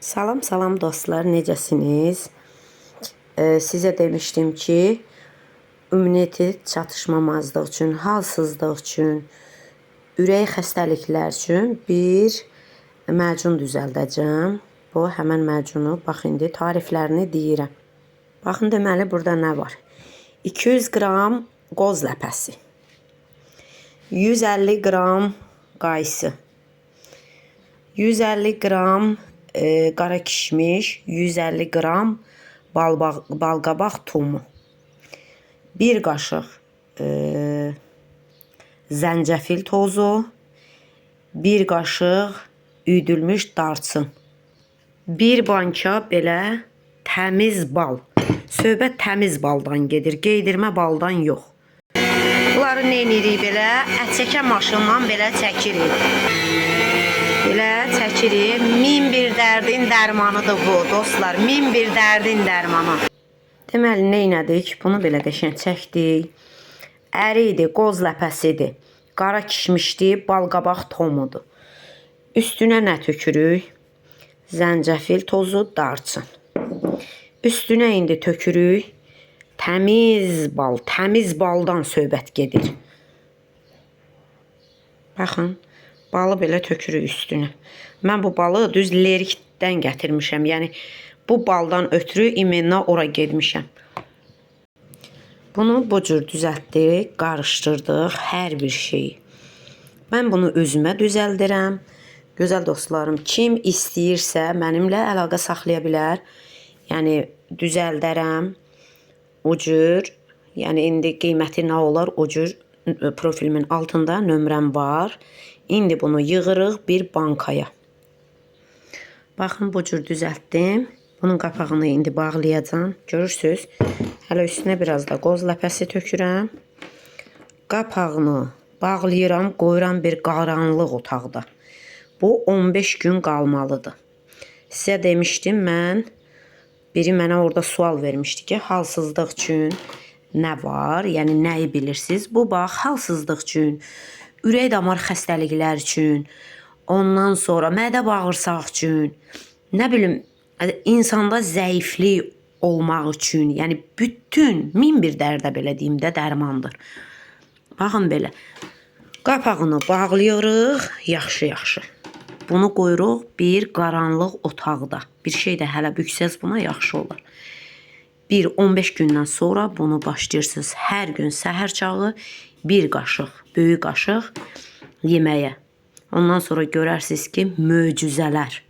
Salam salam dostlar, necəsiniz? Sizə demişdim ki, immunite çatışmamazlıq üçün, halsızlıq üçün, ürək xəstəliklər üçün bir macun düzəldəcəm. Bu həmən macunu, bax indi tariflərini deyirəm. Baxın, deməli burada nə var? 200 qram qoz ləpəsi, 150 qram qaysı, 150 qram qara kişmiş, 150 qram balqabaq tumu, 1 qaşıq zəncəfil tozu, 1 qaşıq üyüdülmüş darçın, 1 banka belə təmiz bal. Söhbət təmiz baldan gedir, qeydirmə baldan yox. Bunları nə edirik belə? Ət çəkən maşından belə çəkirik. Belə çəkirik. Min bir dərdin dərmanıdır bu, dostlar. Min bir dərdin dərmanı. Deməli, nə elədik? Bunu belə qəşəng çəkdik. Əridir, qoz ləpəsidir, qara kişmişdir, balqabaq tomudur. Üstünə nə tökürük? Zəncəfil tozu, darçın. Üstünə indi tökürük. Təmiz bal, təmiz baldan söhbət gedir. Baxın, balı belə tökürük üstünə. Mən bu balı düz lerikdən gətirmişəm. Yəni, bu baldan ötürü imenna ora gedmişəm. Bunu bu cür düzəltdik, qarışdırdıq hər bir şeyi. Mən bunu özümə düzəldirəm. Gözəl dostlarım, kim istəyirsə mənimlə əlaqə saxlaya bilər. Yəni, düzəldərəm. O cür, yəni indi qiyməti nə olar, o cür profilimin altında nömrəm var. İndi bunu yığırıq bir bankaya. Baxın, bu cür düzəltdim. Bunun qapağını indi bağlayacağım. Görürsünüz, hələ üstünə biraz da qoz ləpəsi tökürəm. Qapağını bağlayıram, qoyuram bir qaranlıq otaqda. Bu 15 gün qalmalıdır. Sizə demişdim mən, biri mənə orada sual vermişdi ki, halsızlıq üçün nə var? Yəni, nəyi bilirsiniz? Bu, bax, halsızlıq üçün, ürək damar xəstəliklər üçün, ondan sonra mədə bağırsaq üçün, nə bilim, insanda zəiflik olmaq üçün, yəni bütün min bir dərdə belə deyim də dərmandır. Baxın belə, qapağını bağlayırıq yaxşı-yaxşı. Bunu qoyuruq bir qaranlıq otaqda. Bir şey də hələ büksəz buna yaxşı olar. 15 gündən sonra bunu başlayırsınız hər gün səhər çağı bir qaşıq, böyük qaşıq yeməyə. Ondan sonra görərsiniz ki, möcüzələr.